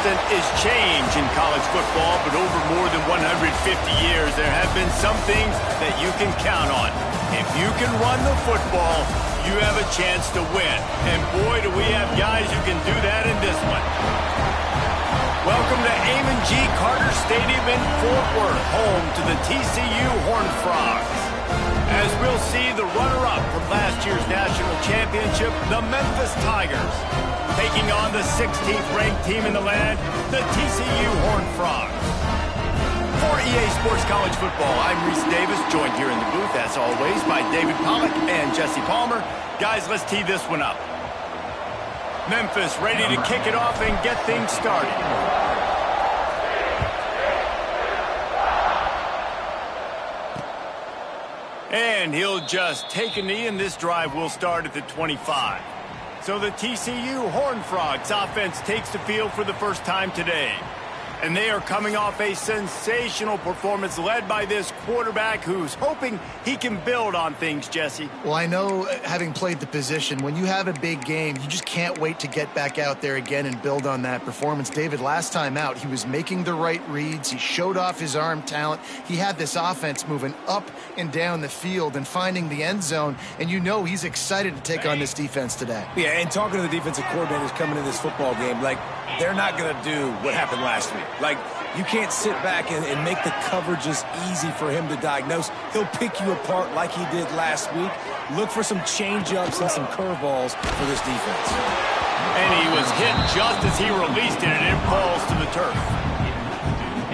constant is change in college football, but over more than 150 years, there have been some things that you can count on. If you can run the football, you have a chance to win. And boy, do we have guys who can do that in this one. Welcome to Amon G. Carter Stadium in Fort Worth, home to the TCU Horned Frogs. As we'll see, the runner-up from last year's national championship, the Memphis Tigers, taking on the 16th ranked team in the land, the TCU Horned Frogs. For EA Sports College Football, I'm Reese Davis, joined here in the booth, as always, by David Pollack and Jesse Palmer. Guys, let's tee this one up. Memphis ready to kick it off and get things started. And he'll just take a knee, and this drive will start at the 25. So the TCU Horned Frogs offense takes the field for the first time today. And they are coming off a sensational performance led by this quarterback who's hoping he can build on things, Jesse. Well, I know, having played the position, when you have a big game, you just can't wait to get back out there again and build on that performance. David, last time out, he was making the right reads. He showed off his arm talent. He had this offense moving up and down the field and finding the end zone. And you know he's excited to take on this defense today. Yeah, and talking to the defensive coordinators coming into this football game, like, they're not going to do what happened last week. Like, you can't sit back and make the coverages easy for him to diagnose. He'll pick you apart like he did last week. Look for some change-ups and some curveballs for this defense. And he was hit just as he released it, and it falls to the turf.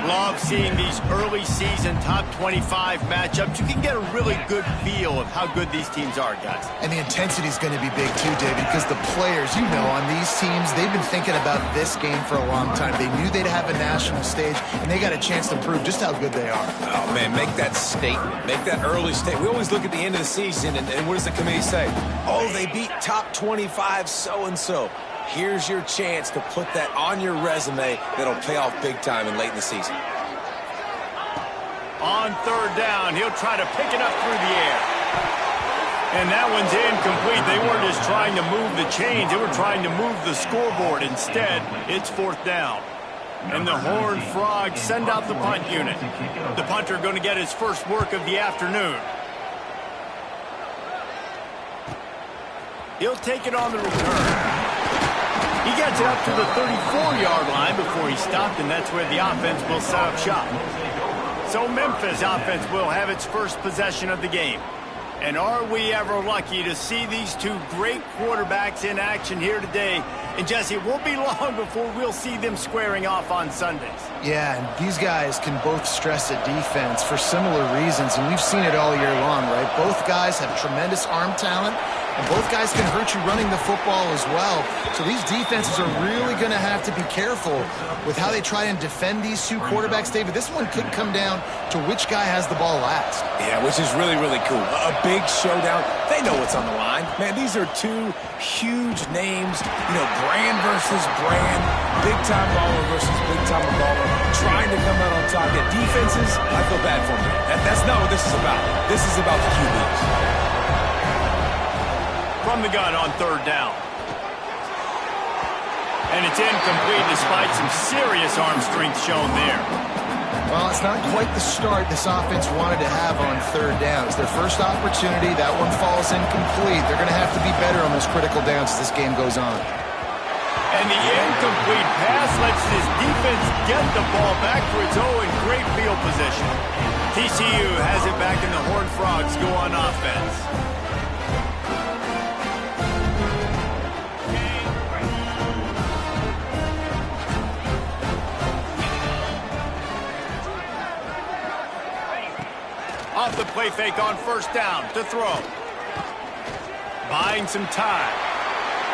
Love seeing these early season top 25 matchups. You can get a really good feel of how good these teams are, guys. And the intensity is going to be big too, David, because the players, you know, on these teams, they've been thinking about this game for a long time. They knew they'd have a national stage, and they got a chance to prove just how good they are. Oh, man, make that statement. Make that early statement. We always look at the end of the season, and what does the committee say? Oh, they beat top 25 so-and-so. Here's your chance to put that on your resume that'll pay off big time and late in the season. On third down, he'll try to pick it up through the air. And that one's incomplete. They weren't just trying to move the chains. They were trying to move the scoreboard. Instead, it's fourth down. And the Horned Frogs send out the punt unit. The punter going to get his first work of the afternoon. He'll take it on the return. He gets it up to the 34-yard line before he stopped, and that's where the offense will set up shop. So Memphis offense will have its first possession of the game. And are we ever lucky to see these two great quarterbacks in action here today? And Jesse, it won't be long before we'll see them squaring off on Sundays. Yeah, and these guys can both stress a defense for similar reasons, and we've seen it all year long, right? Both guys have tremendous arm talent, and both guys can hurt you running the football as well. So these defenses are really going to have to be careful with how they try and defend these two quarterbacks. David, this one could come down to which guy has the ball last. Yeah, which is really, really cool. A big showdown. They know what's on the line. Man, these are two huge names. You know, brand versus brand. Big-time baller versus big-time baller. Trying to come out on top. Yeah, defenses, I feel bad for them. That's not what this is about. This is about the QBs. From the gun on third down. And it's incomplete despite some serious arm strength shown there. Well, it's not quite the start this offense wanted to have on third down. It's their first opportunity. That one falls incomplete. They're going to have to be better on those critical downs as this game goes on. And the incomplete pass lets this defense get the ball back for its own great field position. TCU has it back, and the Horned Frogs go on offense. Off the play fake on first down to throw. Buying some time.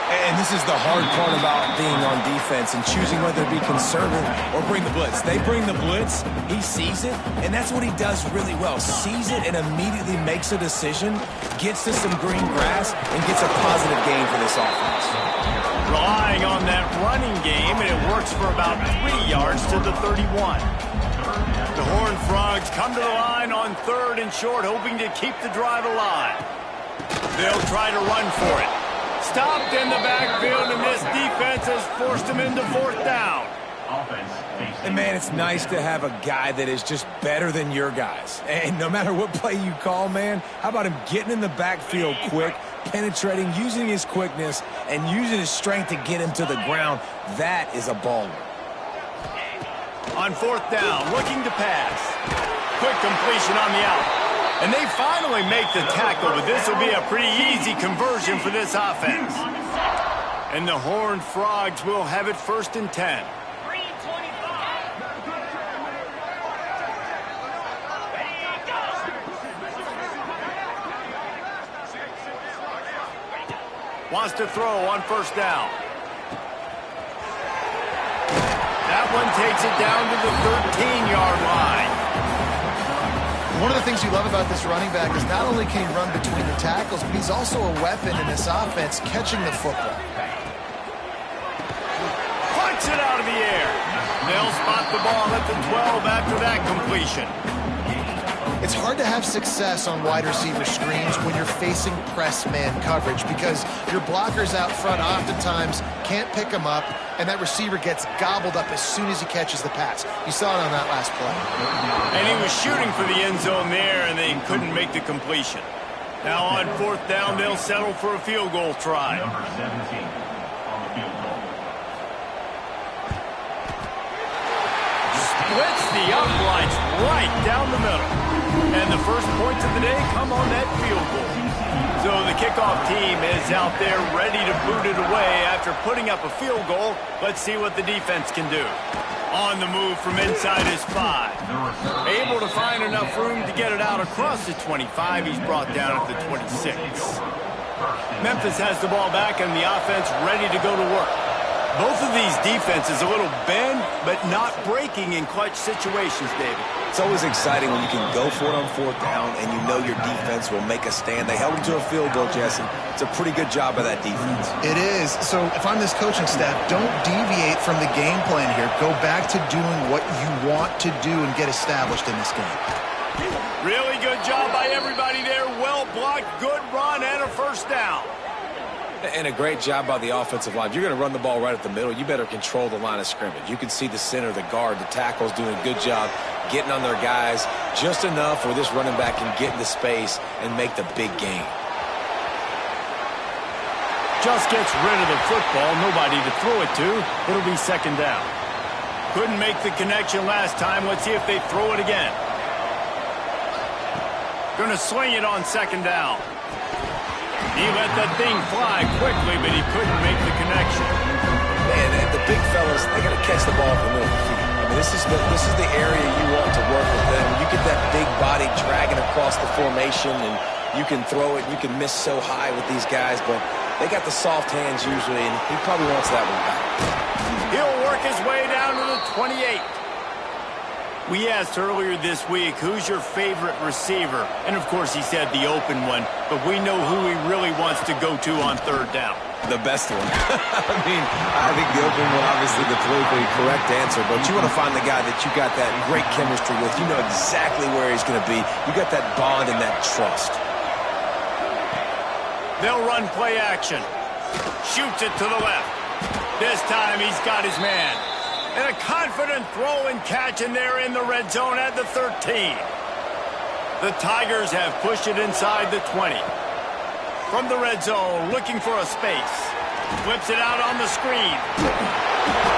And this is the hard part about being on defense and choosing whether to be conservative or bring the blitz. They bring the blitz, he sees it, and that's what he does really well. Sees it and immediately makes a decision, gets to some green grass, and gets a positive gain for this offense. Relying on that running game, and it works for about 3 yards to the 31. The Horned Frogs come to the line on third and short, hoping to keep the drive alive. They'll try to run for it. Stopped in the backfield, and this defense has forced him into fourth down. And, man, it's nice to have a guy that is just better than your guys. And no matter what play you call, man, how about him getting in the backfield quick, penetrating, using his quickness, and using his strength to get him to the ground? That is a baller. On fourth down, looking to pass. Quick completion on the out. And they finally make the tackle, but this will be a pretty easy conversion for this offense. And the Horned Frogs will have it 1st and 10. Wants to throw on 1st down. That one takes it down to the 13-yard line. One of the things you love about this running back is not only can he run between the tackles, but he's also a weapon in this offense catching the football. Punts it out of the air. They'll spot the ball at the 12 after that completion. It's hard to have success on wide receiver screens when you're facing press man coverage because your blockers out front oftentimes can't pick them up, and that receiver gets gobbled up as soon as he catches the pass. You saw it on that last play. And he was shooting for the end zone there, and they couldn't make the completion. Now on 4th down, they'll settle for a field goal try. Number 17 on the field goal. Splits the uprights right down the middle. And the first points of the day come on that field goal. So the kickoff team is out there ready to boot it away after putting up a field goal. Let's see what the defense can do. On the move from inside his 5. Able to find enough room to get it out across the 25. He's brought down at the 26. Memphis has the ball back and the offense ready to go to work. Both of these defenses a little bend, but not breaking in clutch situations, David. It's always exciting when you can go for it on 4th down and you know your defense will make a stand. They held him to a field goal, Jesse. It's a pretty good job by that defense. It is. So if I'm this coaching staff, don't deviate from the game plan here. Go back to doing what you want to do and get established in this game. Really good job by everybody there. Well blocked, good run, and a 1st down. And a great job by the offensive line. If you're going to run the ball right at the middle, you better control the line of scrimmage. You can see the center, the guard, the tackles doing a good job getting on their guys just enough where this running back can get into space and make the big gain. Just gets rid of the football. Nobody to throw it to. It'll be 2nd down. Couldn't make the connection last time. Let's see if they throw it again. Going to swing it on 2nd down. He let that thing fly quickly, but he couldn't make the connection. Man, and the big fellas, they got to catch the ball from the middle of the field. I mean, this is the area you want to work with them. You get that big body dragging across the formation, and you can throw it. You can miss so high with these guys, but they got the soft hands usually, and he probably wants that one back. He'll work his way down to the 28. We asked earlier this week, who's your favorite receiver? And, of course, he said the open one, but we know who he really wants to go to on 3rd down. The best one. I mean, I think the open one, obviously the politically correct answer, but you want to find the guy that you got that great chemistry with. You know exactly where he's going to be. You got that bond and that trust. They'll run play action. Shoots it to the left. This time he's got his man. And a confident throw and catch, and they're in the red zone at the 13. The Tigers have pushed it inside the 20. From the red zone, looking for a space. Flips it out on the screen.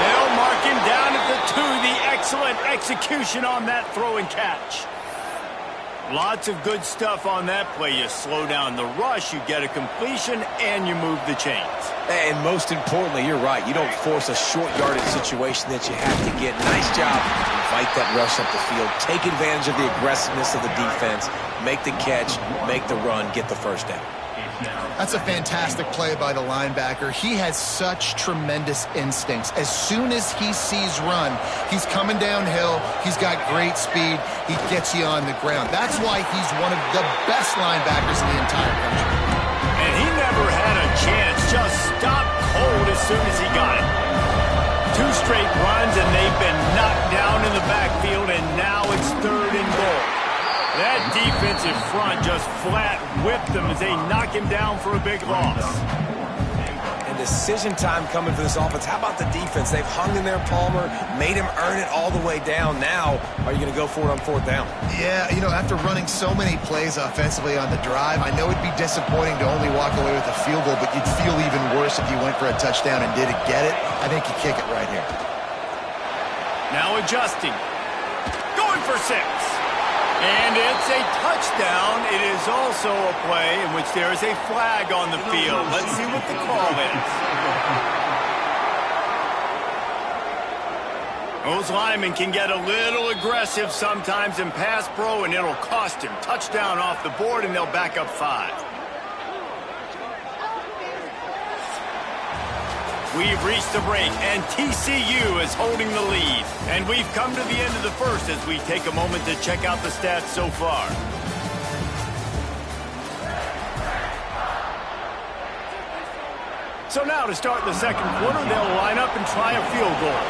They'll mark him down at the 2. The excellent execution on that throw and catch. Lots of good stuff on that play. You slow down the rush, you get a completion, and you move the chains. And most importantly, you're right. You don't force a short yardage situation that you have to get. Nice job. Fight that rush up the field. Take advantage of the aggressiveness of the defense. Make the catch, make the run, get the 1st down. That's a fantastic play by the linebacker. He has such tremendous instincts. As soon as he sees run, he's coming downhill. He's got great speed. He gets you on the ground. That's why he's one of the best linebackers in the entire country. And he never had a chance. Just stopped cold as soon as he got it. 2 straight runs, and they've been knocked down in the backfield, and now it's 3rd and goal. That defensive front just flat whipped them as they knock him down for a big loss. And decision time coming for this offense. How about the defense? They've hung in there, Palmer, made him earn it all the way down. Now, are you going to go for it on fourth down? Yeah, you know, after running so many plays offensively on the drive, I know it'd be disappointing to only walk away with a field goal, but you'd feel even worse if you went for a touchdown and didn't get it. I think you kick it right here. Now adjusting. Going for 6. And it's a touchdown. It is also a play in which there is a flag on the field. Let's see what the call is. Those linemen can get a little aggressive sometimes in pass pro, and it'll cost him. Touchdown off the board, and they'll back up 5. We've reached the break, and TCU is holding the lead. And we've come to the end of the first as we take a moment to check out the stats so far. So now to start the second quarter, they'll line up and try a field goal.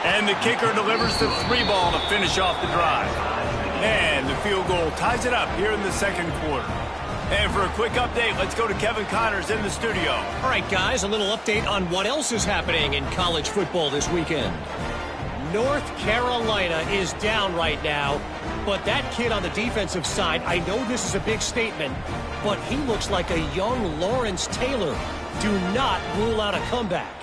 And the kicker delivers the 3 ball to finish off the drive. And the field goal ties it up here in the second quarter. And for a quick update, let's go to Kevin Connors in the studio. All right, guys, a little update on what else is happening in college football this weekend. North Carolina is down right now, but that kid on the defensive side, I know this is a big statement, but he looks like a young Lawrence Taylor. Do not rule out a comeback.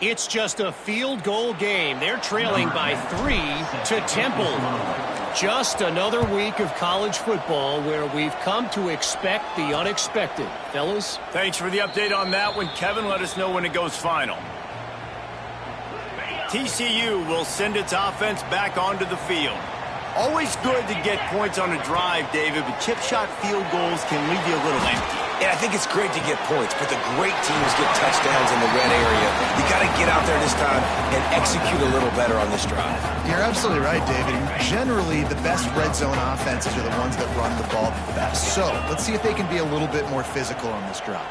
It's just a field goal game. They're trailing by 3 to Temple. Just another week of college football where we've come to expect the unexpected. Fellas? Thanks for the update on that one, Kevin. Let us know when it goes final. TCU will send its offense back onto the field. Always good to get points on a drive, David, but chip shot field goals can leave you a little empty. And I think it's great to get points, but the great teams get touchdowns in the red area. You got to get out there this time and execute a little better on this drive. You're absolutely right, David. Generally, the best red zone offenses are the ones that run the ball the best. So let's see if they can be a little bit more physical on this drive.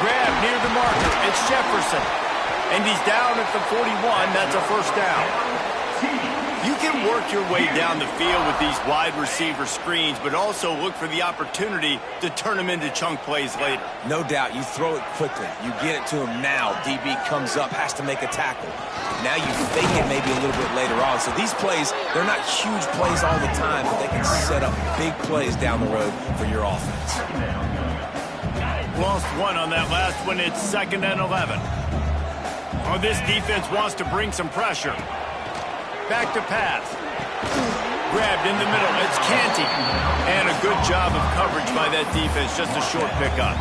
Grab near the marker. It's Jefferson. And he's down at the 41. That's a first down. You can work your way down the field with these wide receiver screens, but also look for the opportunity to turn them into chunk plays later. No doubt. You throw it quickly. You get it to him now. DB comes up, has to make a tackle. Now you fake it maybe a little bit later on. So these plays, they're not huge plays all the time, but they can set up big plays down the road for your offense. Lost 1 on that last one. It's 2nd and 11. Oh, this defense wants to bring some pressure. Back to pass. Grabbed in the middle. It's Canty. And a good job of coverage by that defense. Just a short pickup.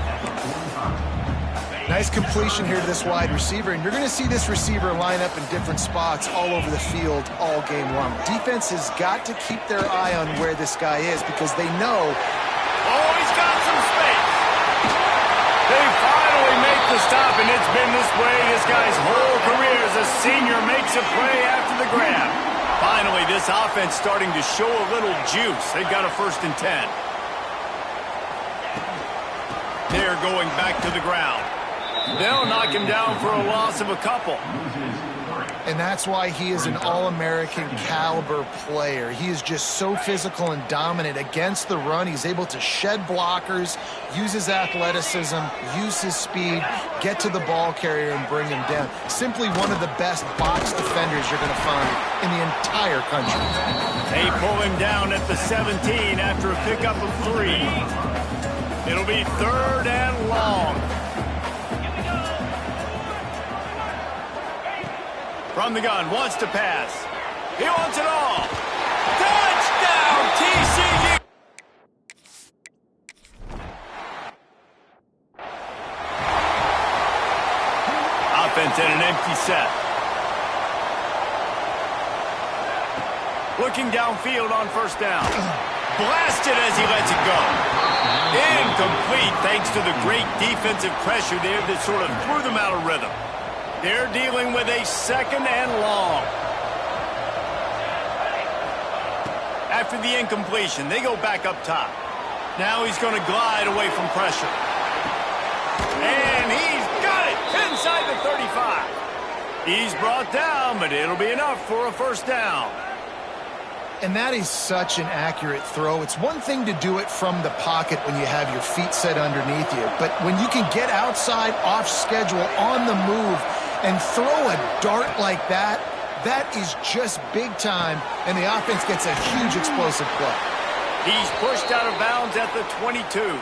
Nice completion here to this wide receiver, and you're going to see this receiver line up in different spots all over the field all game long. Defense has got to keep their eye on where this guy is because they know. Oh, he's got some space. They finally make the stop, and it's been this way this guy's whole career as a senior makes a play after the grab. Finally, this offense starting to show a little juice. They've got a 1st and 10. They're going back to the ground. They'll knock him down for a loss of a couple. And that's why he is an All-American caliber player. He is just so physical and dominant against the run. He's able to shed blockers, use his athleticism, use his speed, get to the ball carrier and bring him down. Simply one of the best box defenders you're going to find in the entire country. They pull him down at the 17 after a pickup of 3. It'll be 3rd and long. From the gun, wants to pass. He wants it all. Touchdown, TCU! Offense in an empty set. Looking downfield on 1st down. Blasted as he lets it go. Incomplete thanks to the great defensive pressure there that sort of threw them out of rhythm. They're dealing with a 2nd and long. After the incompletion, they go back up top. Now he's going to glide away from pressure. And he's got it inside the 35. He's brought down, but it'll be enough for a first down. And that is such an accurate throw. It's one thing to do it from the pocket when you have your feet set underneath you, but when you can get outside, off schedule, on the move, and throw a dart like that, that is just big time, and the offense gets a huge explosive play. He's pushed out of bounds at the 22.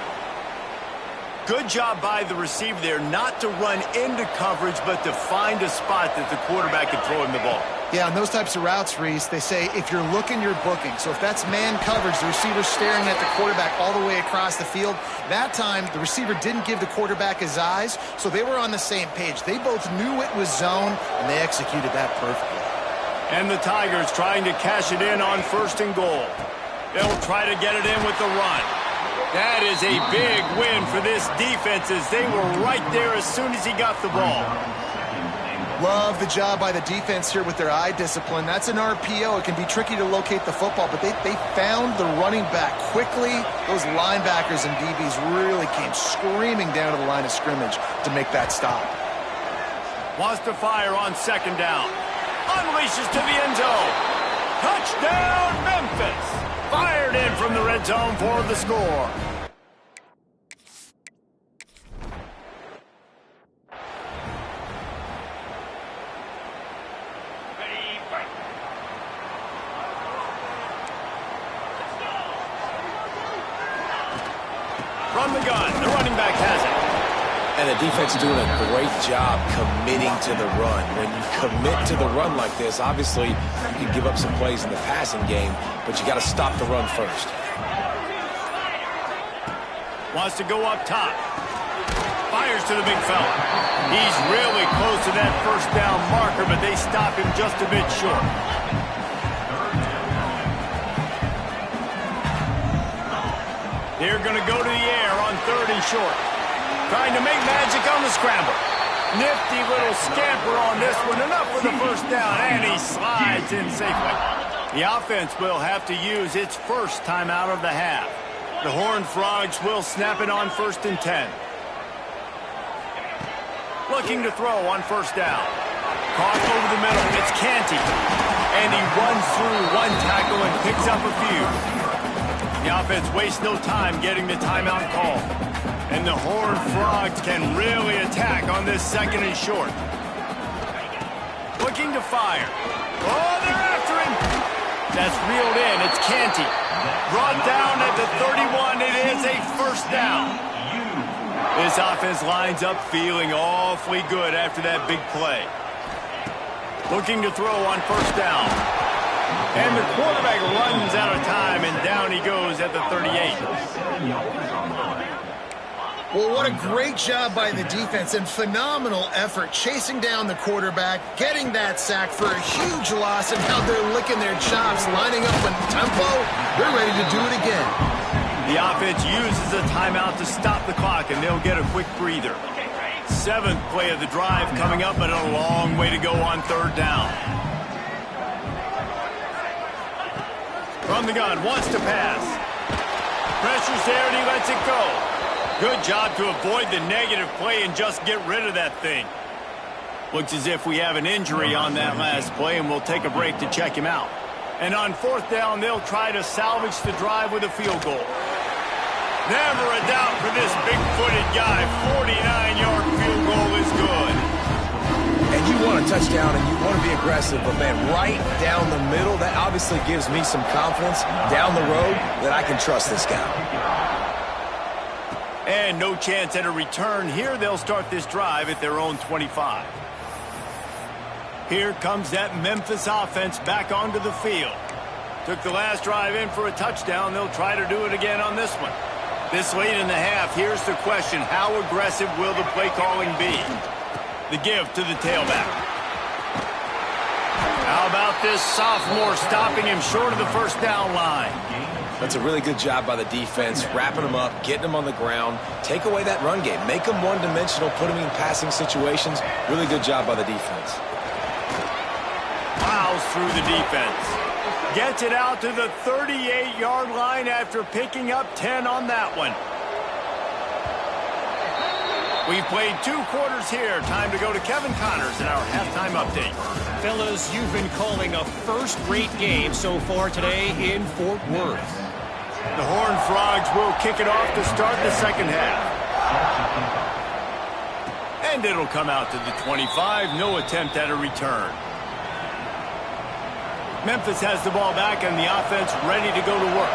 Good job by the receiver there not to run into coverage, but to find a spot that the quarterback can throw him the ball. Yeah, on those types of routes, Reese, they say if you're looking, you're booking. So if that's man coverage, the receiver's staring at the quarterback all the way across the field. That time, the receiver didn't give the quarterback his eyes, so they were on the same page. They both knew it was zone, and they executed that perfectly. And the Tigers trying to cash it in on 1st and goal. They'll try to get it in with the run. That is a big win for this defense as they were right there as soon as he got the ball. Love the job by the defense here with their eye discipline. That's an RPO. It can be tricky to locate the football, but they found the running back quickly. Those linebackers and DBs really came screaming down to the line of scrimmage to make that stop. Wants to fire on 2nd down. Unleashes to the end zone. Touchdown, Memphis. Fired in from the red zone for the score. From the gun, the running back has it. And the defense is doing a great job committing to the run. When you commit to the run like this, obviously you can give up some plays in the passing game, but you got to stop the run first. Wants to go up top. Fires to the big fella. He's really close to that first down marker, but they stop him just a bit short. They're going to go to the air on 3rd and short. Trying to make magic on the scramble. Nifty little scamper on this one. Enough for the first down, and he slides in safely. The offense will have to use its first timeout of the half. The Horned Frogs will snap it on 1st and 10. Looking to throw on 1st down. Caught over the middle. It's Canty. And he runs through one tackle and picks up a few. The offense wastes no time getting the timeout call. And the Horned Frogs can really attack on this 2nd and short. Looking to fire. Oh, they're after him. That's reeled in. It's Canty. Brought down at the 31. It is a first down. This offense lines up feeling awfully good after that big play. Looking to throw on 1st down. And the quarterback runs out of time, and down he goes at the 38. Well, what a great job by the defense and phenomenal effort chasing down the quarterback, getting that sack for a huge loss, and now they're licking their chops, lining up in tempo. They're ready to do it again. The offense uses a timeout to stop the clock, and they'll get a quick breather. 7th play of the drive coming up, but a long way to go on 3rd down. From the gun, wants to pass. Pressure's there, and he lets it go. Good job to avoid the negative play and just get rid of that thing. Looks as if we have an injury on that last play, and we'll take a break to check him out. And on 4th down, they'll try to salvage the drive with a field goal. Never a doubt for this big-footed guy. 49-yard field goal is good. And you want a touchdown and you want to be aggressive, but man, right down the middle, that obviously gives me some confidence down the road that I can trust this guy. And no chance at a return here. They'll start this drive at their own 25. Here comes that Memphis offense back onto the field. Took the last drive in for a touchdown. They'll try to do it again on this one. This late in the half, here's the question. How aggressive will the play calling be? The give to the tailback. How about this sophomore stopping him short of the first down line? That's a really good job by the defense, wrapping them up, getting them on the ground, take away that run game, make them one-dimensional, put them in passing situations. Really good job by the defense. Plows through the defense. Gets it out to the 38-yard line after picking up 10 on that one. We've played 2 quarters here. Time to go to Kevin Connors in our halftime update. Fellas, you've been calling a first-rate game so far today in Fort Worth. The Horned Frogs will kick it off to start the second half. And it'll come out to the 25. No attempt at a return. Memphis has the ball back and the offense ready to go to work.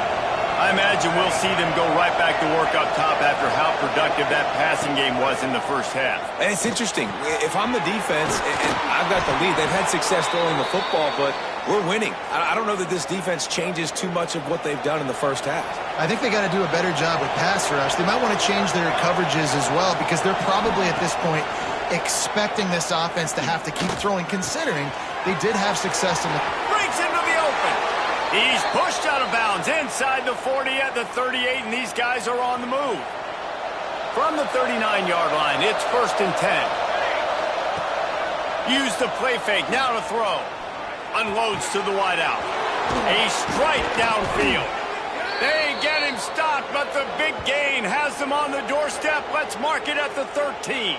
I imagine we'll see them go right back to work up top after how productive that passing game was in the first half. And it's interesting. If I'm the defense and I've got the lead, they've had success throwing the football, but we're winning. I don't know that this defense changes too much of what they've done in the first half. I think they got to do a better job with pass rush. They might want to change their coverages as well because they're probably at this point expecting this offense to have to keep throwing, considering they did have success in the... Breaks into the open. He's pushed out of bounds inside the 40 at the 38, and these guys are on the move. From the 39-yard line, it's 1st and 10. Use the play fake, now to throw. Unloads to the wideout. A strike downfield. They get him stopped, but the big gain has them on the doorstep. Let's mark it at the 13.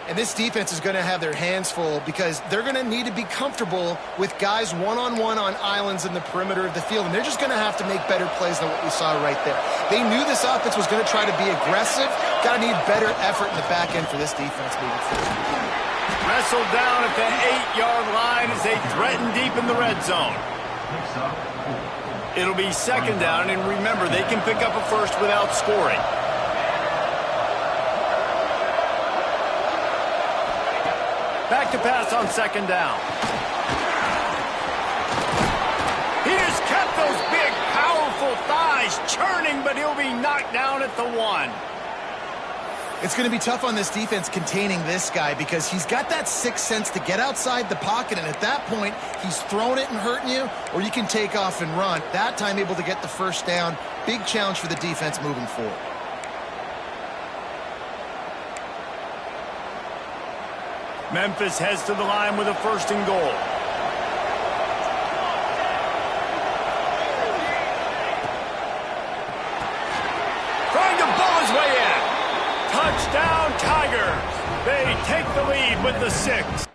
And this defense is going to have their hands full because they're going to need to be comfortable with guys one-on-one on islands in the perimeter of the field. And they're just going to have to make better plays than what we saw right there. They knew this offense was going to try to be aggressive. Got to need better effort in the back end for this defense moving forward. Wrestled down at the 8-yard line as they threaten deep in the red zone. It'll be 2nd down, and remember, they can pick up a first without scoring. Back to pass on 2nd down. He just kept those big, powerful thighs churning, but he'll be knocked down at the 1. It's going to be tough on this defense containing this guy because he's got that sixth sense to get outside the pocket, and at that point, he's throwing it and hurting you, or you can take off and run. That time able to get the 1st down. Big challenge for the defense moving forward. Memphis heads to the line with a 1st and goal. Trying to bull his way in. Touchdown, Tigers. They take the lead with the 6.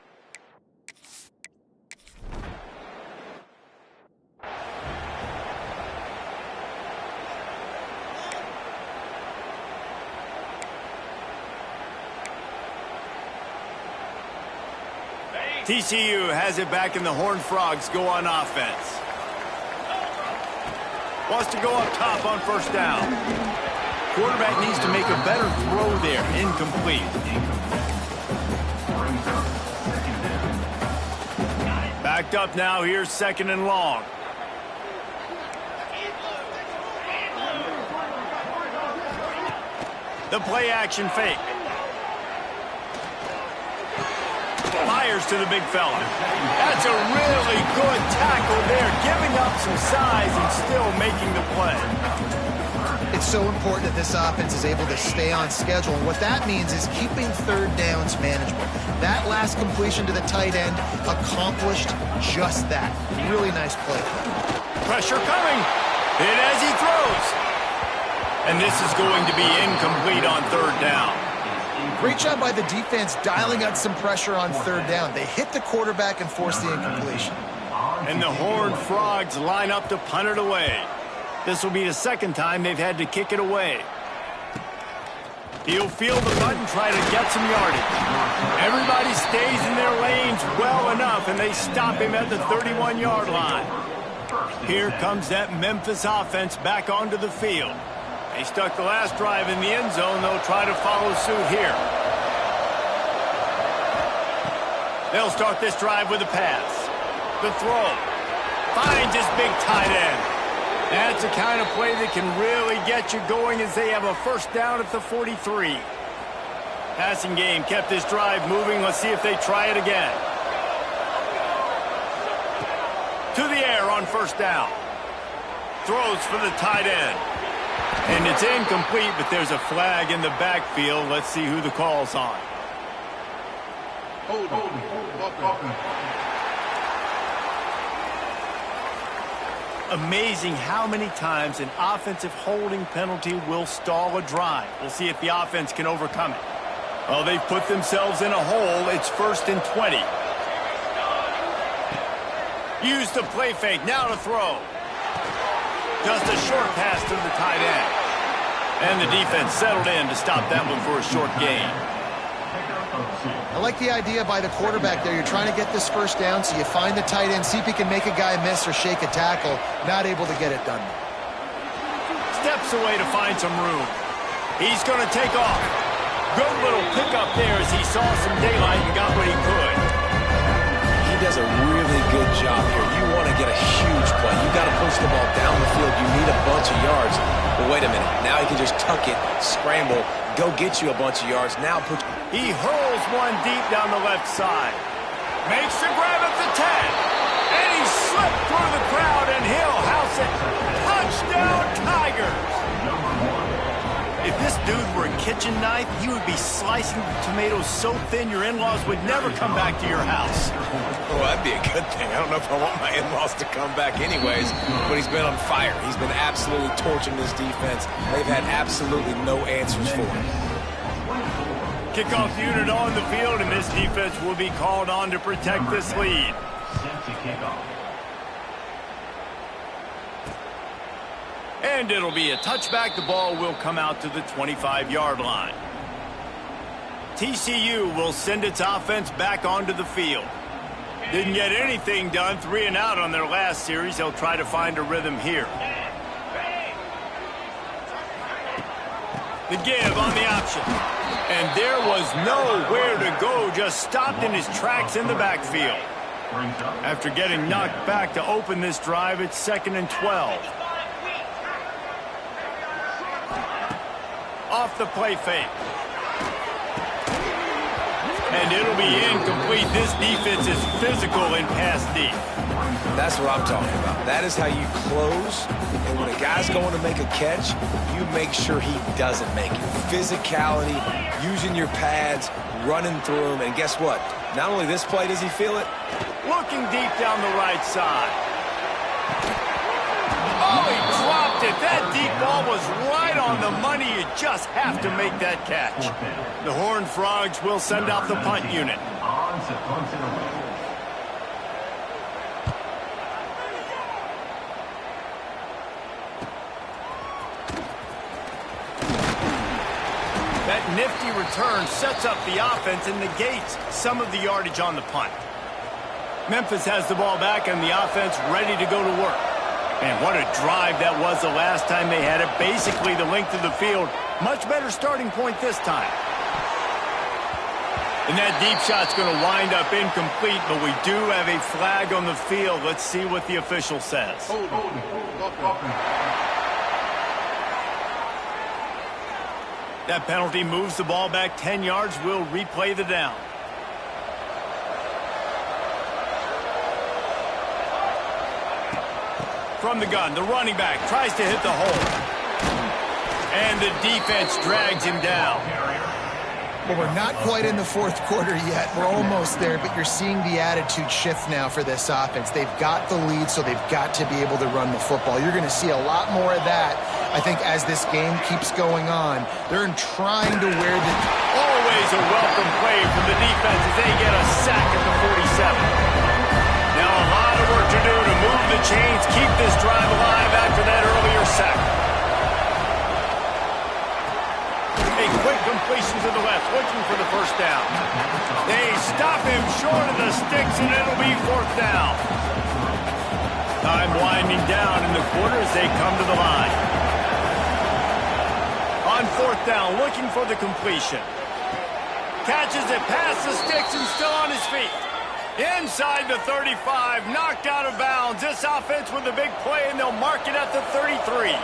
TCU has it back, and the Horned Frogs go on offense. Wants to go up top on 1st down. Quarterback needs to make a better throw there. Incomplete. Backed up now. Here's 2nd and long. The play action fake. Fires to the big fella. That's a really good tackle there, giving up some size and still making the play. It's so important that this offense is able to stay on schedule, and what that means is keeping 3rd downs manageable. That last completion to the tight end accomplished just that. Really nice play. Pressure coming. Hit as he throws. And this is going to be incomplete on 3rd down. Great job by the defense dialing out some pressure on 3rd down. They hit the quarterback and forced the incompletion. And the Horned Frogs line up to punt it away. This will be the 2nd time they've had to kick it away. He'll field the punt and try to get some yardage. Everybody stays in their lanes well enough, and they stop him at the 31-yard line. Here comes that Memphis offense back onto the field. They stuck the last drive in the end zone. They'll try to follow suit here. They'll start this drive with a pass. The throw. Finds his big tight end. That's the kind of play that can really get you going as they have a 1st down at the 43. Passing game kept this drive moving. Let's see if they try it again. To the air on 1st down. Throws for the tight end. And it's incomplete, but there's a flag in the backfield. Let's see who the call's on. amazing how many times an offensive holding penalty will stall a drive. We'll see if the offense can overcome it. Oh, they've put themselves in a hole. It's 1st and 20. Use the play fake. Now to throw. Just a short pass to the tight end. And the defense settled in to stop that one for a short gain. I like the idea by the quarterback there. You're trying to get this first down, so you find the tight end, see if he can make a guy miss or shake a tackle. Not able to get it done. Steps away to find some room. He's going to take off. Good little pickup there as he saw some daylight and got what he could. He does a really good job here. You want to get a huge play. You got to push the ball down the field. You need a bunch of yards. But wait a minute. Now he can just tuck it, scramble, go get you a bunch of yards. Now put... He hurls one deep down the left side. Makes the grab at the 10. And he slipped through the crowd, and he'll house it. Touchdown, Tigers! If this dude were a kitchen knife, he would be slicing the tomatoes so thin your in-laws would never come back to your house. Oh, that'd be a good thing. I don't know if I want my in-laws to come back anyways, but he's been on fire. He's been absolutely torching this defense. They've had absolutely no answers for him. Kickoff unit on the field, and this defense will be called on to protect this lead. Set to kickoff. And it'll be a touchback. The ball will come out to the 25-yard line. TCU will send its offense back onto the field. Didn't get anything done, 3 and out on their last series. They'll try to find a rhythm here. The give on the option. And there was nowhere to go, just stopped in his tracks in the backfield. After getting knocked back to open this drive, it's 2nd and 12. Off the play fake. And it'll be incomplete. This defense is physical in pass deep. That's what I'm talking about. That is how you close. And when a guy's going to make a catch, you make sure he doesn't make it. Physicality, using your pads, running through him. And guess what? Not only this play does he feel it. Looking deep down the right side. Oh, he dropped it. That deep ball was right on the money. You just have to make that catch. The Horned Frogs will send out the punt unit. On to punt it away. That nifty return sets up the offense and negates some of the yardage on the punt. Memphis has the ball back and the offense ready to go to work. And what a drive that was the last time they had it. Basically the length of the field. Much better starting point this time. And that deep shot's going to wind up incomplete, but we do have a flag on the field. Let's see what the official says. That penalty moves the ball back 10 yards. We'll replay the down. From the gun, the running back tries to hit the hole. And the defense drags him down. Well, we're not quite in the fourth quarter yet. We're almost there, but you're seeing the attitude shift now for this offense. They've got the lead, so they've got to be able to run the football. You're going to see a lot more of that, I think, as this game keeps going on. They're trying to wear the... Always a welcome play from the defense as they get a sack at the 47. Now a lot of work to do to move the chains, keep this drive alive after that earlier sack. A quick completion to the left, looking for the first down. They stop him short of the sticks, and it'll be 4th down. Time winding down in the quarter as they come to the line. On 4th down, looking for the completion. Catches it past the sticks and still on his feet. Inside the 35, knocked out of bounds. This offense with a big play, and they'll mark it at the 33.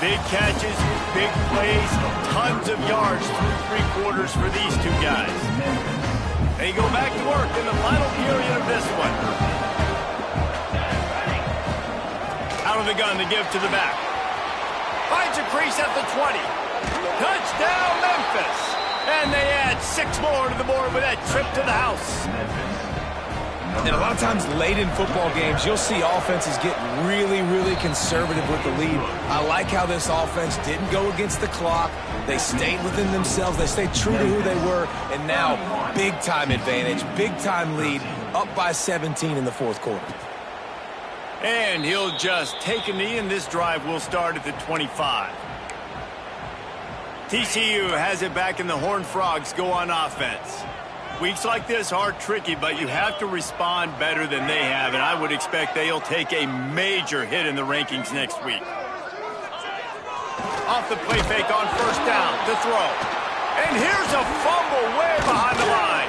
Big catches, big plays, tons of yards through 3 quarters for these two guys. They go back to work in the final period of this one. Out of the gun to give to the back. Finds a crease at the 20. Touchdown, Memphis. And they add 6 more to the board with that trip to the house. And a lot of times late in football games, you'll see offenses get really, really conservative with the lead. I like how this offense didn't go against the clock. They stayed within themselves. They stayed true to who they were. And now, big-time advantage, big-time lead, up by 17 in the fourth quarter. And he'll just take a knee, and this drive will start at the 25. TCU has it back, and the Horned Frogs go on offense. Weeks like this are tricky, but you have to respond better than they have, and I would expect they'll take a major hit in the rankings next week. Off the play fake on first down to throw. And here's a fumble way behind the line.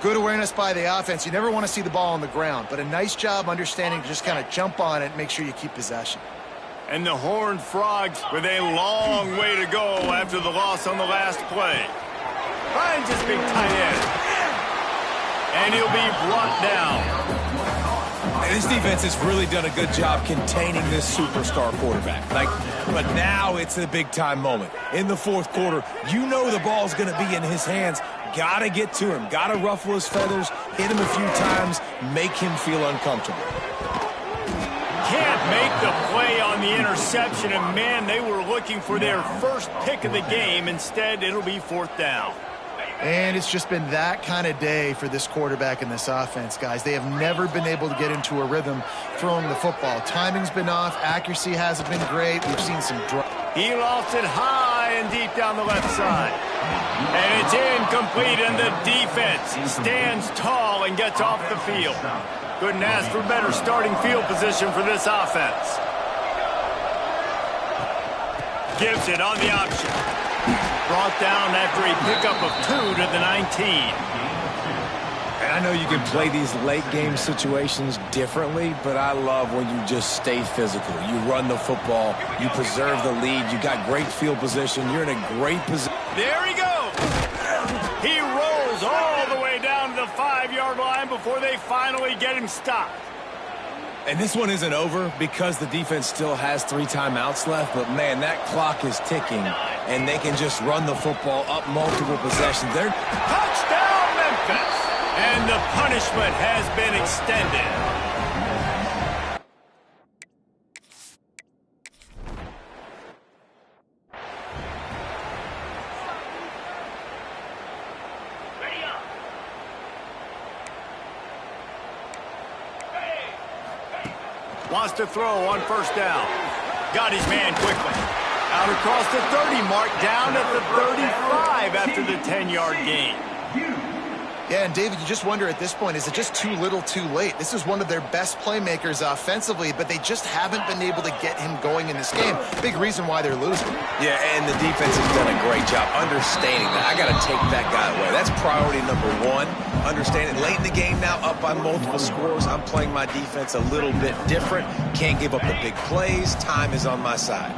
Good awareness by the offense. You never want to see the ball on the ground, but a nice job understanding to just kind of jump on it and make sure you keep possession. And the Horned Frogs with a long way to go after the loss on the last play. Finds his big tight end. And he'll be brought down. And this defense has really done a good job containing this superstar quarterback. But now it's a big-time moment. In the fourth quarter, you know the ball's going to be in his hands. Got to get to him. Got to ruffle his feathers, hit him a few times, make him feel uncomfortable. Can't make the play on the interception, and man, they were looking for their first pick of the game. Instead, it'll be fourth down. And it's just been that kind of day for this quarterback and this offense, guys. They have never been able to get into a rhythm throwing the football. Timing's been off. Accuracy hasn't been great. We've seen some drop. He lost it high and deep down the left side. And it's incomplete, and the defense stands tall and gets off the field. Couldn't ask for better starting field position for this offense. Gives it on the option. Brought down after a pickup of 2 to the 19. And I know you can play these late game situations differently, but I love when you just stay physical. You run the football, you preserve the lead, you got great field position, you're in a great position. There he goes. He rolls all the way down to the 5-yard line before they finally get him stopped. And this one isn't over because the defense still has 3 timeouts left, but man, that clock is ticking, and they can just run the football up multiple possessions. They're touchdown, Memphis! And the punishment has been extended. Wants to throw on first down. Got his man quickly. Out across the 30 mark, down at the 35 after the 10-yard gain. Yeah, and David, you just wonder at this point, is it just too little too late? This is one of their best playmakers offensively, but they just haven't been able to get him going in this game. Big reason why they're losing. Yeah, and the defense has done a great job understanding that. I got to take that guy away. That's priority number 1. Understanding late in the game now, up by multiple scores. I'm playing my defense a little bit different. Can't give up the big plays. Time is on my side.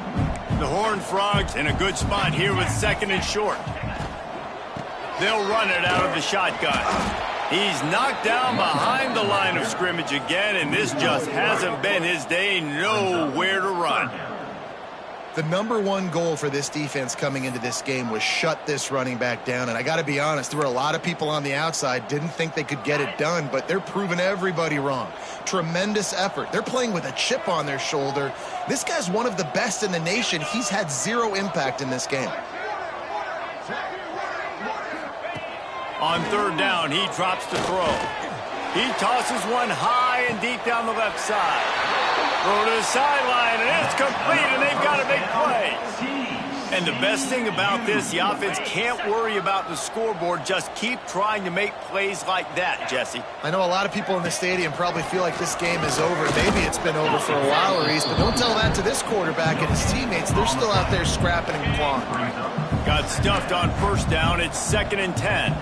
The Horned Frogs in a good spot here with 2nd and short. They'll run it out of the shotgun. He's knocked down behind the line of scrimmage again, and this just hasn't been his day. Nowhere to run. The number 1 goal for this defense coming into this game was shut this running back down. And I got to be honest, there were a lot of people on the outside didn't think they could get it done, but they're proving everybody wrong. Tremendous effort. They're playing with a chip on their shoulder. This guy's one of the best in the nation. He's had 0 impact in this game. On 3rd down, he drops to throw. He tosses one high and deep down the left side. Throw to the sideline, and it's complete, and they've got a big play. And the best thing about this, the offense can't worry about the scoreboard. Just keep trying to make plays like that, Jesse. I know a lot of people in the stadium probably feel like this game is over. Maybe it's been over for a while, Reese, but don't tell that to this quarterback and his teammates. They're still out there scrapping and clawing. Got stuffed on first down. It's 2nd and 10.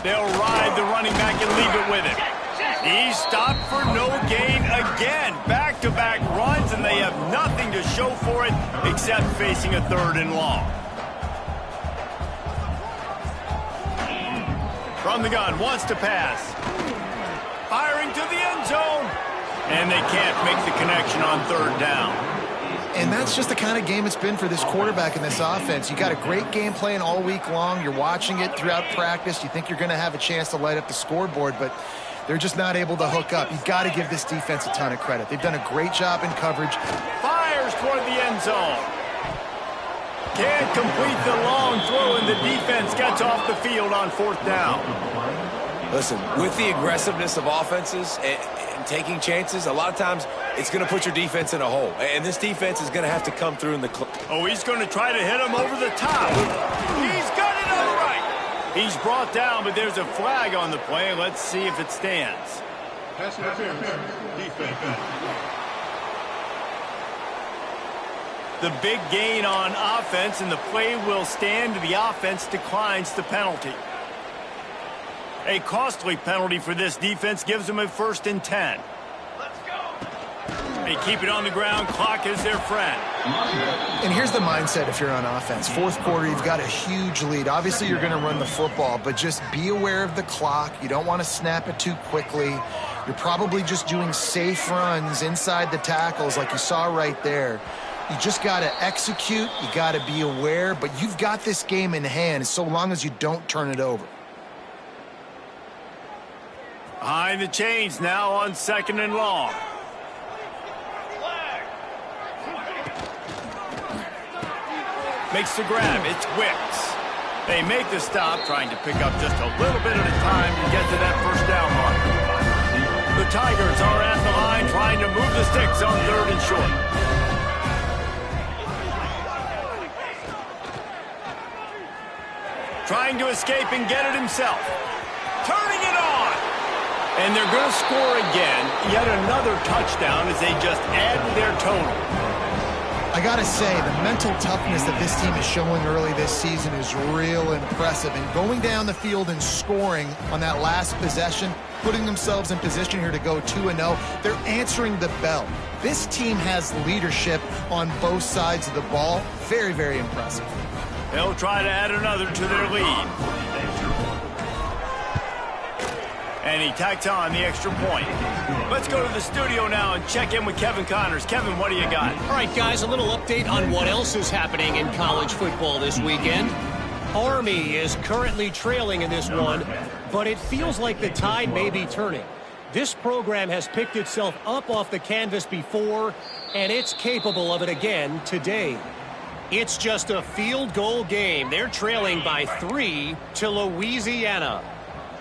They'll ride the running back and leave it with him. He's stopped for no gain again. Back-to-back runs, and they have nothing to show for it except facing a 3rd and long. From the gun, wants to pass. Firing to the end zone. And they can't make the connection on third down. And that's just the kind of game it's been for this quarterback in this offense. You got a great game plan all week long. You're watching it throughout practice. You think you're going to have a chance to light up the scoreboard, but they're just not able to hook up. You've got to give this defense a ton of credit. They've done a great job in coverage. Fires toward the end zone. Can't complete the long throw, and the defense gets off the field on fourth down. Listen, with the aggressiveness of offenses and taking chances, a lot of times it's going to put your defense in a hole. And this defense is going to have to come through in the Oh, he's going to try to hit him over the top. He's got it all right. He's brought down, but there's a flag on the play. Let's see if it stands. Pass interference. Defense. The big gain on offense, and the play will stand. The offense declines the penalty. A costly penalty for this defense gives them a 1st and 10. Let's go. They keep it on the ground. Clock is their friend. And here's the mindset if you're on offense. Fourth quarter, you've got a huge lead. Obviously, you're going to run the football, but just be aware of the clock. You don't want to snap it too quickly. You're probably just doing safe runs inside the tackles like you saw right there. You just got to execute. You got to be aware, but you've got this game in hand so long as you don't turn it over. Behind the chains now on 2nd and long. Makes the grab. It's Wicks. They make the stop, trying to pick up just a little bit at a time to get to that 1st down mark. The Tigers are at the line trying to move the sticks on 3rd and short. Trying to escape and get it himself. Turning it on. And they're going to score again. Yet another touchdown as they just add to their total. I got to say, the mental toughness that this team is showing early this season is real impressive. And going down the field and scoring on that last possession, putting themselves in position here to go 2-0, they're answering the bell. This team has leadership on both sides of the ball. Very, very impressive. They'll try to add another to their lead. And he tacks on the extra point. Let's go to the studio now and check in with Kevin Connors. Kevin, what do you got? All right, guys, a little update on what else is happening in college football this weekend. Army is currently trailing in this one, but it feels like the tide may be turning. This program has picked itself up off the canvas before, and it's capable of it again today. It's just a field goal game. They're trailing by 3 to Louisiana.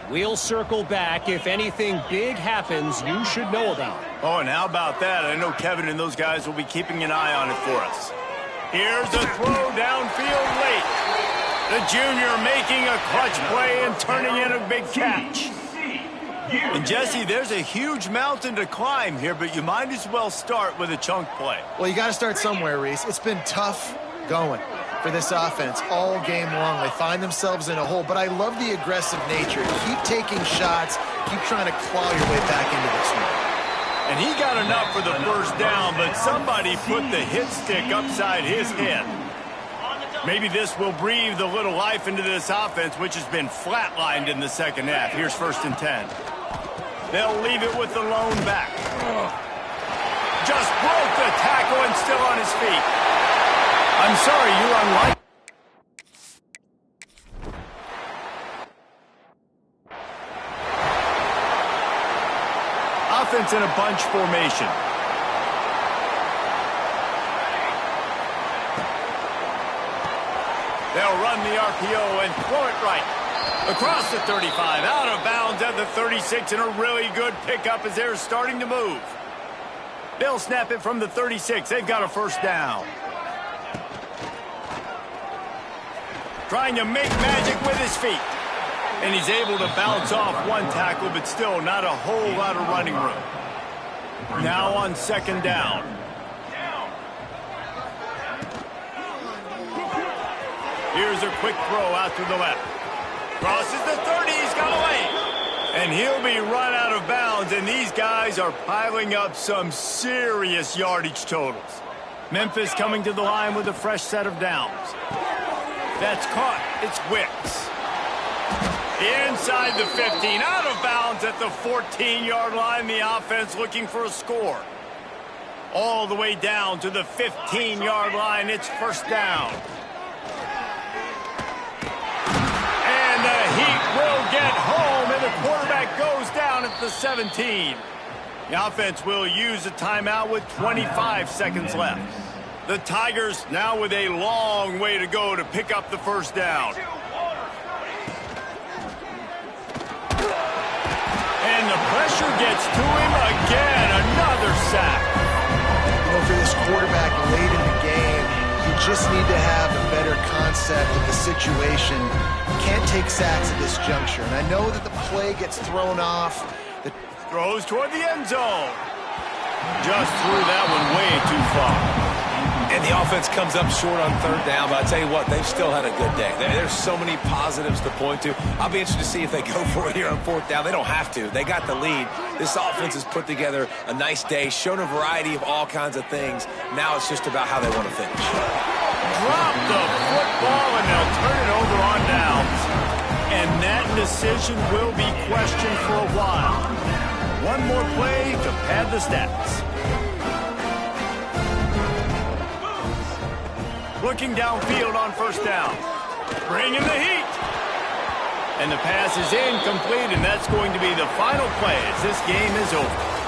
We'll circle back if anything big happens you should know about. Oh, and how about that? I know Kevin and those guys will be keeping an eye on it for us. Here's a throw downfield late. The junior making a clutch play and turning in a big catch. And, Jesse, there's a huge mountain to climb here, but you might as well start with a chunk play. Well, you got to start somewhere, Reese. It's been tough going for this offense all game long. They find themselves in a hole, but I love the aggressive nature. Keep taking shots. Keep trying to claw your way back into this one. And he got enough for the 1st down, but somebody put the hit stick upside his head. Maybe this will breathe a little life into this offense, which has been flatlined in the 2nd half. Here's 1st and 10. They'll leave it with the lone back. Just broke the tackle and still on his feet. I'm sorry, you're unlike. Offense in a bunch formation. They'll run the RPO and throw it right. Across the 35, out of bounds at the 36, and a really good pickup as they're starting to move. They'll snap it from the 36. They've got a 1st down. Trying to make magic with his feet. And he's able to bounce off one tackle, but still not a whole lot of running room. Now on 2nd down. Here's a quick throw out to the left. Crosses the 30, he's got a lane. And he'll be run out of bounds, and these guys are piling up some serious yardage totals. Memphis coming to the line with a fresh set of downs. That's caught. It's Wicks. Inside the 15, out of bounds at the 14-yard line. The offense looking for a score. All the way down to the 15-yard line. It's first down. And the Heat will get home, and the quarterback goes down at the 17. The offense will use a timeout with 25 seconds left. The Tigers now with a long way to go to pick up the first down. And the pressure gets to him again. Another sack. You know, for this quarterback late in the game, you just need to have a better concept of the situation. You can't take sacks at this juncture. And I know that the play gets thrown off. The throws toward the end zone. Just threw that one way too far. And the offense comes up short on third down, but I tell you what, they've still had a good day. There's so many positives to point to. I'll be interested to see if they go for it here on fourth down. They don't have to. They got the lead. This offense has put together a nice day, shown a variety of all kinds of things. Now it's just about how they want to finish. Drop the football, and they'll turn it over on downs. And that decision will be questioned for a while. One more play to pad the stats. Looking downfield on first down. Bringing the heat. And the pass is incomplete, and that's going to be the final play as this game is over.